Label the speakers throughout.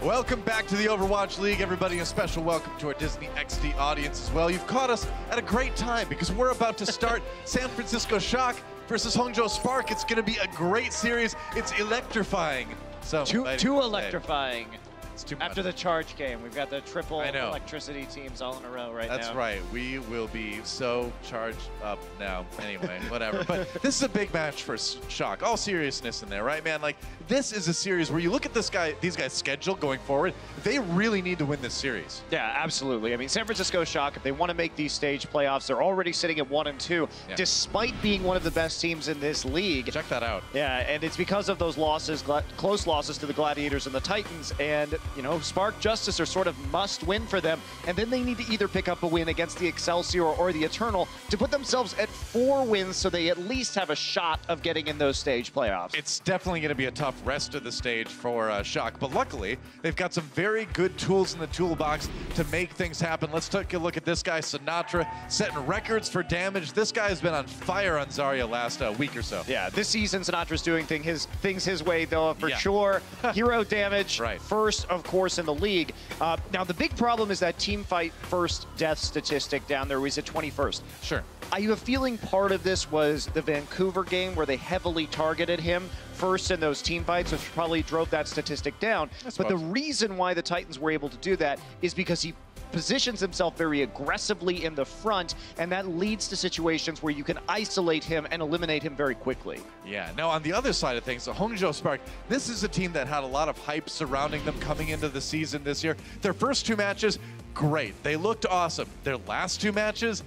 Speaker 1: Welcome back to the Overwatch League, everybody. A special welcome to our Disney XD audience as well. You've caught us at a great time because we're about to start San Francisco Shock versus Hangzhou Spark. It's going to be a great series. It's electrifying. So
Speaker 2: too electrifying.
Speaker 1: It's too much.
Speaker 2: After the charge game, we've got the triple electricity teams all in a row right now.
Speaker 1: That's right. We will be so charged up now. Anyway, whatever. But this is a big match for Shock. All seriousness in there, right, man? Like, this is a series where you look at these guys' schedule going forward. They really need to win this series.
Speaker 2: Yeah, absolutely. I mean, San Francisco Shock, if they want to make these stage playoffs, they're already sitting at 1-2, despite being one of the best teams in this league.
Speaker 1: Check that out.
Speaker 2: Yeah, and it's because of those losses, close losses to the Gladiators and the Titans, and you know, Spark Justice are sort of must win for them, and then they need to either pick up a win against the Excelsior or the Eternal to put themselves at 4 wins so they at least have a shot of getting in those stage playoffs.
Speaker 1: It's definitely going to be a tough rest of the stage for Shock, but luckily they've got some very good tools in the toolbox to make things happen. Let's take a look at this guy, Sinatra, setting records for damage. This guy has been on fire on Zarya last week or so.
Speaker 2: Yeah, this season Sinatra's doing things his way though, for sure. Hero damage, first of course in the league. Now the big problem is that team fight first death statistic down there was at 21st.
Speaker 1: Sure.
Speaker 2: I have a feeling part of this was the Vancouver game where they heavily targeted him first in those team fights, which probably drove that statistic down. But the reason why the Titans were able to do that is because he positions himself very aggressively in the front, and that leads to situations where you can isolate him and eliminate him very quickly.
Speaker 1: Yeah, now on the other side of things, the Hangzhou Spark, this is a team that had a lot of hype surrounding them coming into the season this year. Their first 2 matches, great. They looked awesome. Their last 2 matches,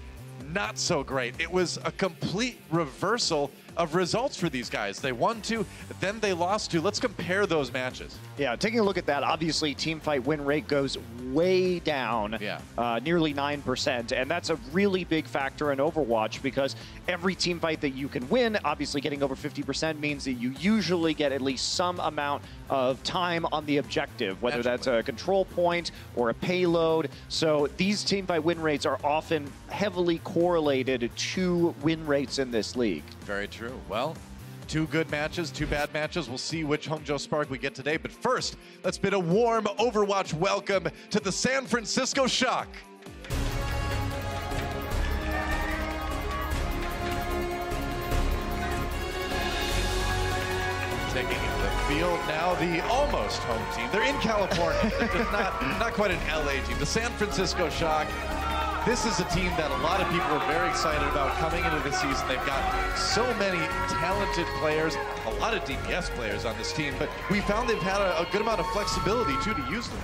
Speaker 1: not so great. It was a complete reversal of results for these guys. They won 2, then they lost 2. Let's compare those matches.
Speaker 2: Yeah, taking a look at that, obviously team fight win rate goes way down, nearly 9%, and that's a really big factor in Overwatch because every team fight that you can win, obviously getting over 50% means that you usually get at least some amount of time on the objective, whether that's a control point or a payload. So these team fight win rates are often heavily correlated to win rates in this league.
Speaker 1: Very true. Well, 2 good matches, 2 bad matches. We'll see which Hangzhou Spark we get today. But first, let's bid a warm Overwatch welcome to the San Francisco Shock. Taking the field now, the almost home team. They're in California. They're just not quite an LA team. The San Francisco Shock. This is a team that a lot of people are very excited about coming into the season. They've got so many talented players, a lot of DPS players on this team, but we found they've had a good amount of flexibility, too, to use them.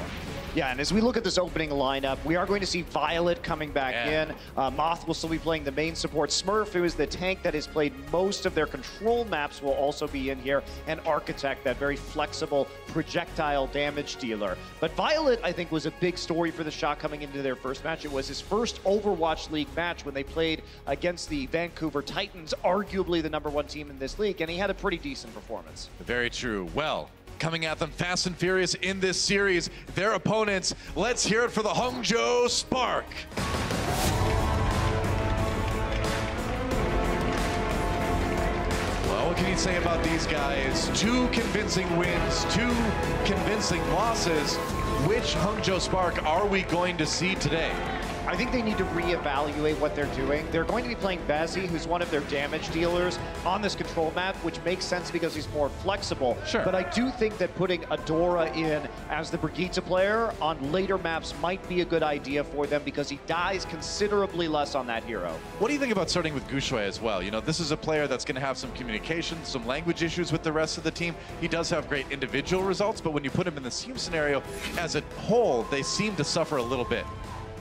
Speaker 2: Yeah, and as we look at this opening lineup, we are going to see Violet coming back in. Moth will still be playing the main support. Smurf, who is the tank that has played most of their control maps, will also be in here. And Architect, that very flexible projectile damage dealer. But Violet, I think, was a big story for the Shock coming into their first match. It was his first Overwatch League match when they played against the Vancouver Titans, arguably the #1 team in this league, and he had a pretty decent performance.
Speaker 1: Very true. Well, coming at them fast and furious in this series, their opponents. Let's hear it for the Hangzhou Spark. Well, what can you say about these guys? 2 convincing wins, 2 convincing losses. Which Hangzhou Spark are we going to see today?
Speaker 2: I think they need to reevaluate what they're doing. They're going to be playing Bazzi, who's one of their damage dealers, on this control map, which makes sense because he's more flexible.
Speaker 1: Sure.
Speaker 2: But I do think that putting Adora in as the Brigitte player on later maps might be a good idea for them because he dies considerably less on that hero.
Speaker 1: What do you think about starting with Gschwind as well? You know, this is a player that's going to have some communication, some language issues with the rest of the team. He does have great individual results, but when you put him in the team scenario, as a whole, they seem to suffer a little bit.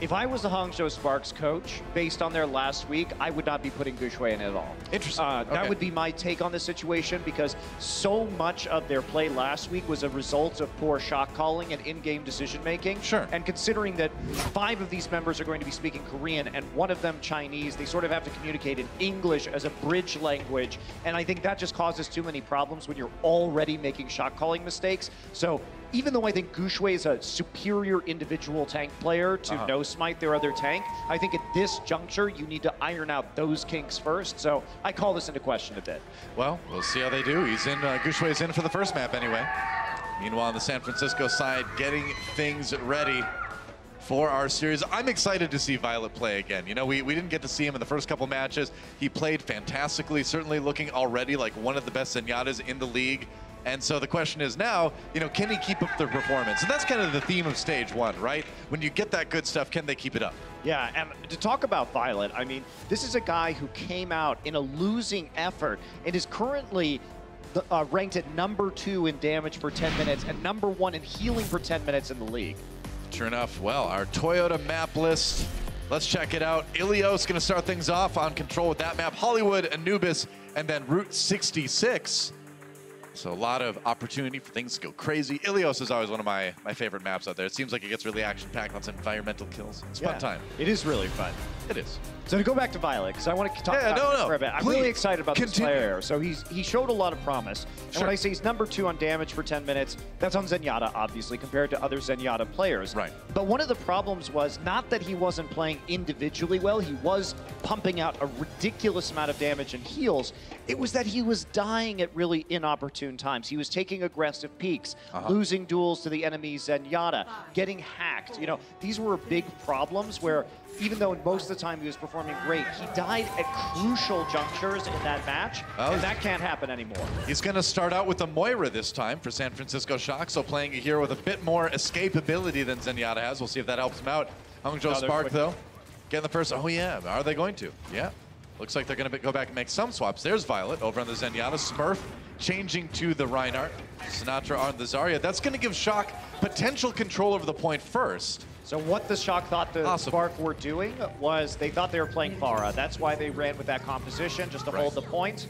Speaker 2: If I was the Hangzhou Sparks coach, based on their last week, I would not be putting Gschwind in at all.
Speaker 1: Interesting.
Speaker 2: That would be my take on the situation because so much of their play last week was a result of poor shot calling and in-game decision-making.
Speaker 1: Sure.
Speaker 2: And considering that 5 of these members are going to be speaking Korean and 1 of them Chinese, they sort of have to communicate in English as a bridge language. And I think that just causes too many problems when you're already making shot calling mistakes. So even though I think Gschwind is a superior individual tank player to no smite their other tank, I think at this juncture, you need to iron out those kinks first. So I call this into question a bit.
Speaker 1: Well, we'll see how they do. He's in, Gschwind's in for the first map anyway. Meanwhile, on the San Francisco side, getting things ready for our series. I'm excited to see Violet play again. You know, we didn't get to see him in the first couple matches. He played fantastically, certainly looking already like one of the best Zenyatas in the league. And so the question is now, you know, can he keep up the performance? And that's kind of the theme of stage one, right? When you get that good stuff, can they keep it up?
Speaker 2: Yeah, and to talk about Violet, I mean, this is a guy who came out in a losing effort and is currently ranked at #2 in damage per 10 minutes and #1 in healing per 10 minutes in the league.
Speaker 1: Sure enough, well, our Toyota map list, let's check it out. Achilios going to start things off on control with that map. Hollywood, Anubis, and then Route 66. So a lot of opportunity for things to go crazy. Ilios is always one of my favorite maps out there. It seems like it gets really action-packed, lots of environmental kills. It's a fun time.
Speaker 2: It is really fun.
Speaker 1: It is.
Speaker 2: So to go back to Violet, because I want to talk about him for a bit. I'm really excited about this player. So he showed a lot of promise. And when I say he's #2 on damage for 10 minutes, that's on Zenyatta, obviously, compared to other Zenyatta players.
Speaker 1: Right.
Speaker 2: But one of the problems was not that he wasn't playing individually well. He was pumping out a ridiculous amount of damage and heals. It was that he was dying at really inopportune times. He was taking aggressive peaks, losing duels to the enemy Zenyatta, getting hacked. You know, these were big problems where even though most of the time he was performing great, he died at crucial junctures in that match, and that can't happen anymore.
Speaker 1: He's going to start out with a Moira this time for San Francisco Shock, so playing a hero with a bit more escapability than Zenyatta has. We'll see if that helps him out. Hangzhou Spark, though, getting the first. Oh, yeah. Are they going to? Yeah. Looks like they're going to go back and make some swaps. There's Violet over on the Zenyatta. Smurf changing to the Reinhardt. Sinatra on the Zarya. That's going to give Shock potential control over the point first.
Speaker 2: So what the Shock thought the Spark were doing was they thought they were playing Pharah. That's why they ran with that composition, just to hold the point.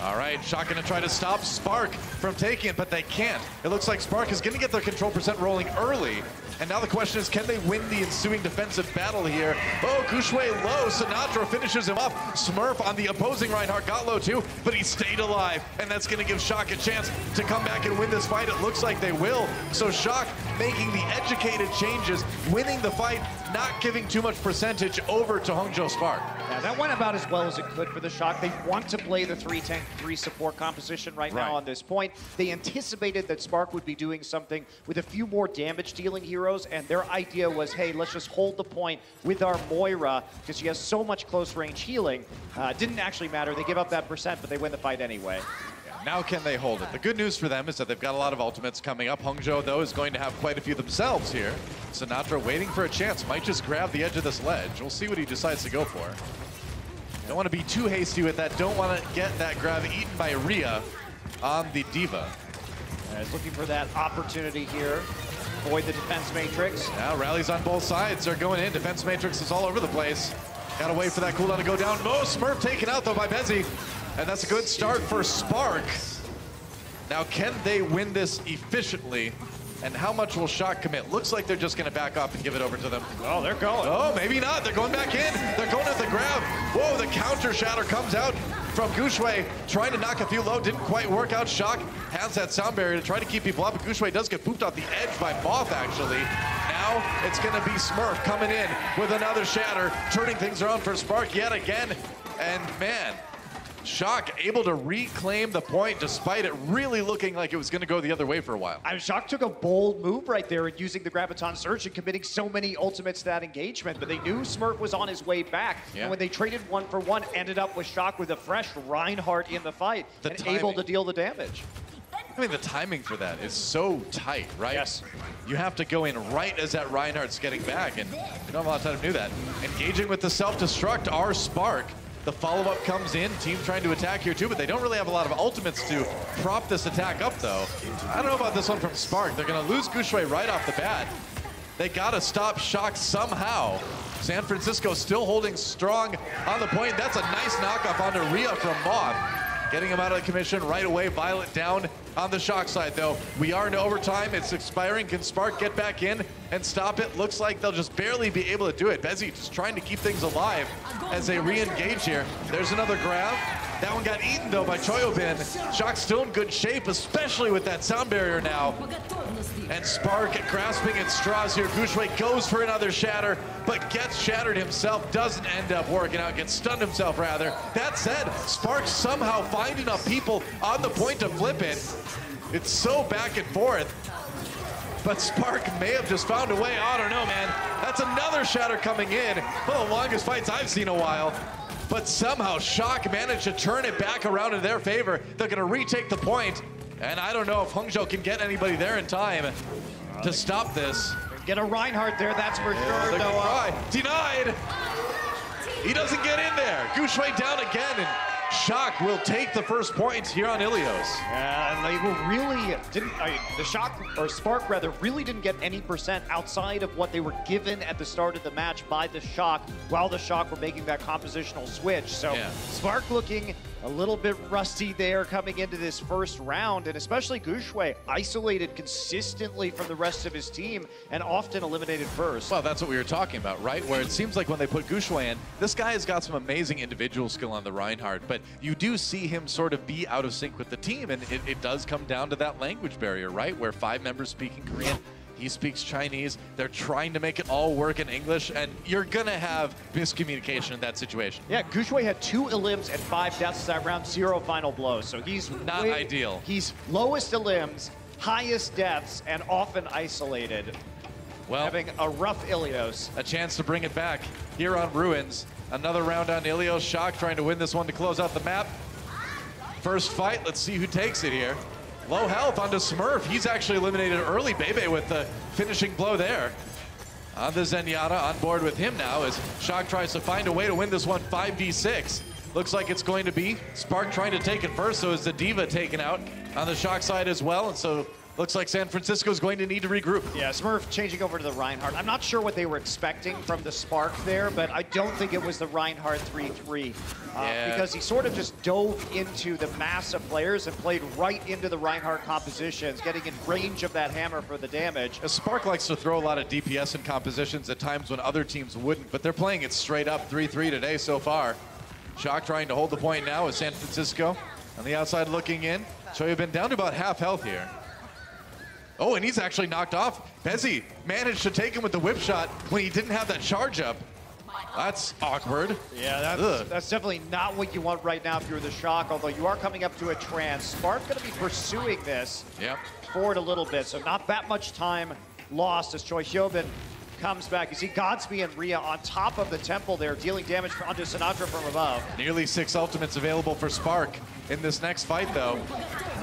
Speaker 1: All right, Shock going to try to stop Spark from taking it, but they can't. It looks like Spark is going to get their control percent rolling early. And now the question is, can they win the ensuing defensive battle here? Oh, Gschwind low. Sinatra finishes him off. Smurf on the opposing Reinhardt got low too, but he stayed alive. And that's going to give Shock a chance to come back and win this fight. It looks like they will. So Shock making the educated changes, winning the fight, not giving too much percentage over to Hangzhou Spark.
Speaker 2: Yeah, that went about as well as it could for the Shock. They want to play the 3-tank, 3-support composition right now on this point. They anticipated that Spark would be doing something with a few more damage-dealing heroes, and their idea was, hey, let's just hold the point with our Moira, because she has so much close-range healing. Didn't actually matter. They give up that percent, but they win the fight anyway.
Speaker 1: Now can they hold it? The good news for them is that they've got a lot of ultimates coming up. Hangzhou, though, is going to have quite a few themselves here. Sinatra waiting for a chance. Might just grab the edge of this ledge. We'll see what he decides to go for. Don't want to be too hasty with that. Don't want to get that grab eaten by Rhea on the Diva.
Speaker 2: He's looking for that opportunity here. Avoid the defense matrix.
Speaker 1: Now rallies on both sides. They're going in. Defense matrix is all over the place. Got to wait for that cooldown to go down. Smurf taken out, though, by Bezzy. And that's a good start for Spark. Now, can they win this efficiently? And how much will Shock commit? Looks like they're just going to back up and give it over to them.
Speaker 2: Oh, they're going.
Speaker 1: Oh, maybe not. They're going back in. They're going at the grab. Whoa, the counter shatter comes out from Gschwind, trying to knock a few low. Didn't quite work out. Shock has that sound barrier to try to keep people up. But Gschwind does get pooped off the edge by Moth, actually. Now it's going to be Smurf coming in with another shatter, turning things around for Spark yet again. And man, Shock able to reclaim the point despite it really looking like it was going to go the other way for a while.
Speaker 2: Shock took a bold move right there in using the Graviton Surge and committing so many ultimates to that engagement, but they knew Smurf was on his way back. And when they traded 1-for-1, ended up with Shock with a fresh Reinhardt in the fight and able to deal the damage.
Speaker 1: I mean, the timing for that is so tight, right?
Speaker 2: Yes.
Speaker 1: You have to go in right as that Reinhardt's getting back, and you don't have a lot of time to do that. Engaging with the self-destruct, our Spark. The follow-up comes in, team trying to attack here too, but they don't really have a lot of ultimates to prop this attack up, though. I don't know about this one from Spark. They're going to lose Gschwind right off the bat. They got to stop Shock somehow. San Francisco still holding strong on the point. That's a nice knockoff onto Rhea from Moth. Getting him out of the commission right away. Violet down on the Shock side, though. We are into overtime. It's expiring. Can Spark get back in and stop it? Looks like they'll just barely be able to do it. Bezzy just trying to keep things alive as they re-engage here. There's another grab. That one got eaten, though, by Choyobin. Shock's still in good shape, especially with that sound barrier now. And Spark grasping at straws here. Gschwind goes for another shatter, but gets shattered himself. Doesn't end up working out. Gets stunned himself, rather. That said, Spark somehow find enough people on the point to flip it. It's so back and forth. But Spark may have just found a way. I don't know, man. That's another shatter coming in. One of the longest fights I've seen in a while. But somehow Shock managed to turn it back around in their favor. They're going to retake the point. And I don't know if Hangzhou can get anybody there in time to stop this.
Speaker 2: Get a Reinhardt there. That's for sure, Noah.
Speaker 1: Denied. He doesn't get in there. Gschwind down again. And Shock will take the first point here on Achilios.
Speaker 2: And they were really the Shock, or Spark rather, really didn't get any percent outside of what they were given at the start of the match by the Shock, while the Shock were making that compositional switch. So yeah. Spark looking a little bit rusty there coming into this first round, and especially Gschwind, isolated consistently from the rest of his team and often eliminated first.
Speaker 1: Well, that's what we were talking about, right? Where it seems like when they put Gschwind in, this guy has got some amazing individual skill on the Reinhardt, but you do see him sort of be out of sync with the team, and it does come down to that language barrier, right? Where 5 members speaking Korean, he speaks Chinese, they're trying to make it all work in English, and you're gonna have miscommunication in that situation.
Speaker 2: Yeah, Gschwind had 2 elims and 5 deaths that round, 0 final blows, so he's
Speaker 1: not ideal.
Speaker 2: He's lowest elims, highest deaths, and often isolated.
Speaker 1: Well,
Speaker 2: having a rough Achilios.
Speaker 1: A chance to bring it back here on Ruins. Another round on Achilios. Shock trying to win this one to close out the map. First fight, let's see who takes it here. Low health onto Smurf. He's actually eliminated early. Bebe with the finishing blow there. On the Zenyatta, on board with him now as Shock tries to find a way to win this one 5v6. Looks like it's going to be Spark trying to take it first, so is the Diva taken out on the Shock side as well, and so looks like San Francisco's going to need to regroup.
Speaker 2: Yeah, Smurf changing over to the Reinhardt. I'm not sure what they were expecting from the Spark there, but I don't think it was the Reinhardt 3-3. Because he sort of just dove into the mass of players and played right into the Reinhardt compositions, getting in range of that hammer for the damage.
Speaker 1: Spark likes to throw a lot of DPS in compositions at times when other teams wouldn't, but they're playing it straight up 3-3 today so far. Shock trying to hold the point now with San Francisco on the outside looking in. So you've been down to about half health here. Oh, and he's actually knocked off. Pezzi managed to take him with the whip shot when he didn't have that charge up. That's awkward.
Speaker 2: Yeah, that's definitely not what you want right now if you're the Shock, although you are coming up to a trance. Spark's going to be pursuing this forward a little bit, so not that much time lost as Choi Hyobin comes back. You see Godsby and Rhea on top of the temple there, dealing damage onto Sinatra from above.
Speaker 1: Nearly 6 ultimates available for Spark in this next fight, though.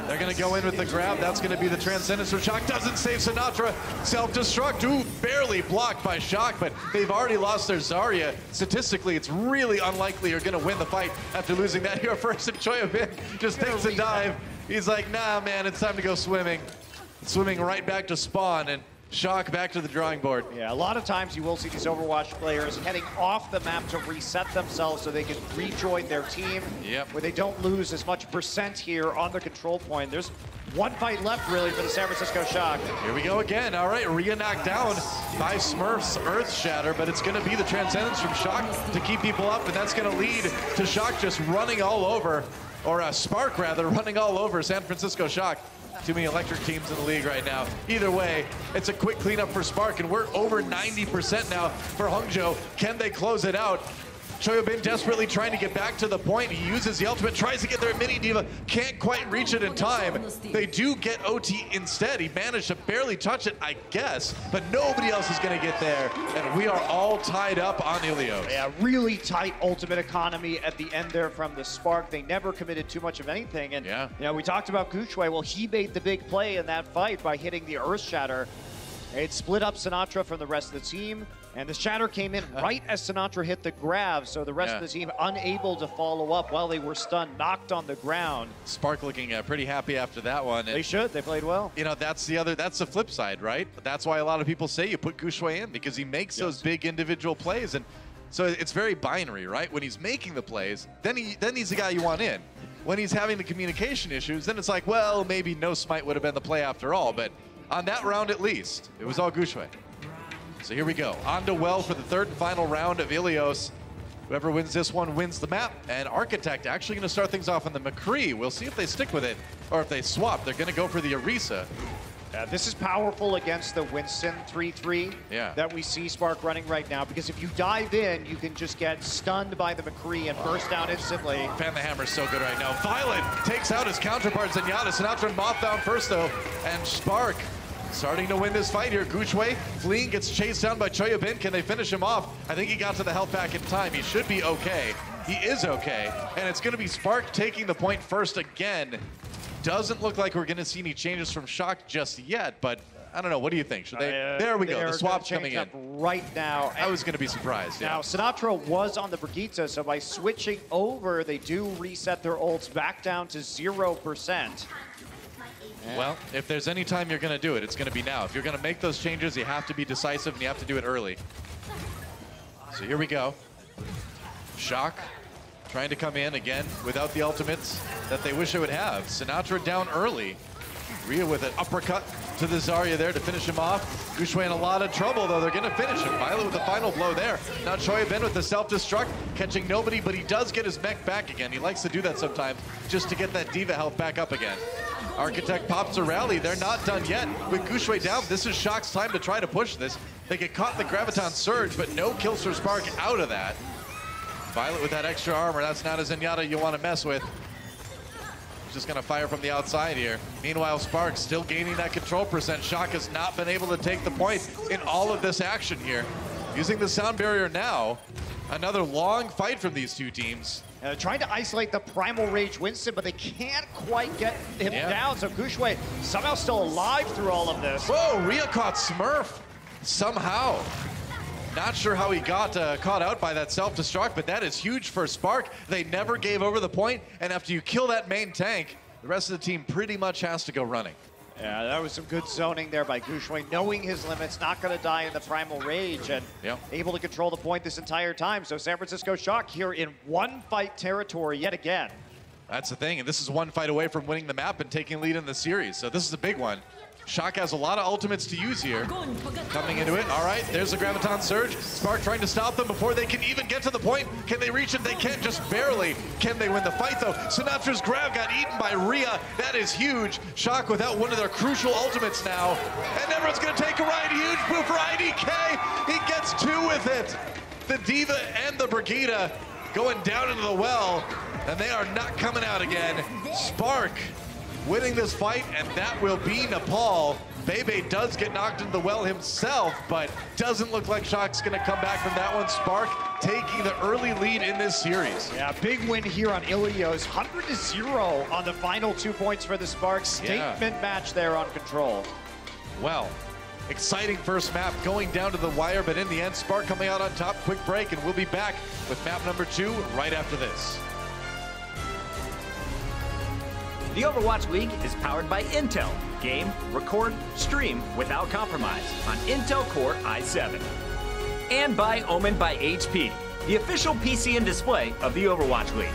Speaker 1: They're going to go in with the grab. That's going to be the Transcendence for Shock. Doesn't save Sinatra. Self-destruct. Ooh, barely blocked by Shock, but they've already lost their Zarya. Statistically, it's really unlikely you're going to win the fight after losing that here first. And Choi Hyobin just takes a dive. He's like, nah, man, it's time to go swimming. Swimming right back to spawn, and Shock back to the drawing board.
Speaker 2: Yeah, a lot of times you will see these Overwatch players heading off the map to reset themselves so they can rejoin their team, where they don't lose as much percent here on the control point. There's one fight left, really, for the San Francisco Shock.
Speaker 1: Here we go again. All right, Rhea knocked down by Smurf's Earth Shatter, but it's going to be the Transcendence from Shock to keep people up, and that's going to lead to Shock just running all over, or Spark, rather, running all over San Francisco Shock. Too many electric teams in the league right now. Either way, it's a quick cleanup for Spark, and we're over 90% now for Hangzhou. Can they close it out? Choi Hyobin desperately trying to get back to the point. He uses the ultimate, tries to get their mini diva, can't quite reach it in time. They do get OT instead. He managed to barely touch it, I guess, but nobody else is going to get there, and we are all tied up on Achilios.
Speaker 2: Yeah, really tight ultimate economy at the end there from the Spark. They never committed too much of anything, and you know, we talked about Gschwind. Well, he made the big play in that fight by hitting the Earth Shatter. It split up Sinatra from the rest of the team, and the Shatter came in right as Sinatra hit the grab, so the rest of the team unable to follow up while they were stunned, knocked on the ground.
Speaker 1: Spark looking pretty happy after that one.
Speaker 2: They should. They played well.
Speaker 1: You know, that's the flip side, right? That's why a lot of people say you put Gschwind in, because he makes those big individual plays, and so it's very binary, right? When he's making the plays, then he's the guy you want in. When he's having the communication issues, then it's like, well, maybe no smite would have been the play after all, but on that round at least, it was all Gschwind. So here we go. On to well for the third and final round of Achilios. Whoever wins this one wins the map. And Architect actually going to start things off on the McCree. We'll see if they stick with it or if they swap. They're going to go for the Orisa.
Speaker 2: This is powerful against the Winston 3-3 that we see Spark running right now, because if you dive in, you can just get stunned by the McCree and burst down instantly.
Speaker 1: Fan the Hammer's so good right now. Violet takes out his counterpart, Zenyatta. Sinatra and Moth down first, though. And Spark starting to win this fight here. Gschwind fleeing, gets chased down by Choyabin. Can they finish him off? I think he got to the health pack in time. He should be okay. He is okay. And it's going to be Spark taking the point first again. Doesn't look like we're going to see any changes from Shock just yet, but I don't know. What do you think? Should they? There we go. The swap's coming in
Speaker 2: right now.
Speaker 1: I was going to be surprised.
Speaker 2: Now, Sinatra was on the Brigitte, so by switching over, they do reset their ults back down to 0%.
Speaker 1: Well, if there's any time you're going to do it, it's going to be now. If you're going to make those changes, you have to be decisive and you have to do it early. So here we go. Shock trying to come in again without the ultimates that they wish they would have. Sinatra down early. Rhea with an uppercut to the Zarya there to finish him off. Gschwind in a lot of trouble, though. They're going to finish him. Violet with the final blow there. Now Choyabin with the self-destruct, catching nobody, but he does get his mech back again. He likes to do that sometimes just to get that Diva health back up again. Architect pops a rally. They're not done yet. With Gschwind down, this is Shock's time to try to push this. They get caught in the Graviton Surge, but no kills for Spark out of that. Violet with that extra armor. That's not a Zenyatta you want to mess with. He's just going to fire from the outside here. Meanwhile, Spark still gaining that control percent. Shock has not been able to take the point in all of this action here. Using the sound barrier now. Another long fight from these two teams.
Speaker 2: Trying to isolate the Primal Rage Winston, but they can't quite get him down. So Gschwind somehow still alive through all of this.
Speaker 1: Whoa, Rhea caught Smurf somehow. Not sure how he got caught out by that self-destruct, but that is huge for Spark. They never gave over the point, and after you kill that main tank, the rest of the team pretty much has to go running.
Speaker 2: Yeah, that was some good zoning there by Gschwind, knowing his limits, not going to die in the Primal Rage, and able to control the point this entire time. So San Francisco Shock here in one-fight territory yet again.
Speaker 1: That's the thing, and this is one fight away from winning the map and taking lead in the series, so this is a big one. Shock has a lot of ultimates to use here. Coming into it. All right, there's the Graviton Surge. Spark trying to stop them before they can even get to the point. Can they reach it? They can't, just barely. Can they win the fight, though? Sinatra's grab got eaten by Rhea. That is huge. Shock without one of their crucial ultimates now. And everyone's going to take a ride. Huge move for IDK. He gets two with it. The Diva and the Brigitte going down into the well. And they are not coming out again. Spark winning this fight, and that will be Nepal. Bebe does get knocked into the well himself, but doesn't look like Shock's going to come back from that one. Spark taking the early lead in this series.
Speaker 2: Yeah, big win here on Achilios. 100-0 on the final 2 points for the Spark. Statement match there on Control.
Speaker 1: Well, exciting first map going down to the wire, but in the end, Spark coming out on top. Quick break, and we'll be back with map number 2 right after this.
Speaker 3: The Overwatch League is powered by Intel. Game, record, stream without compromise on Intel Core i7. And by Omen by HP, the official PC and display of the Overwatch League.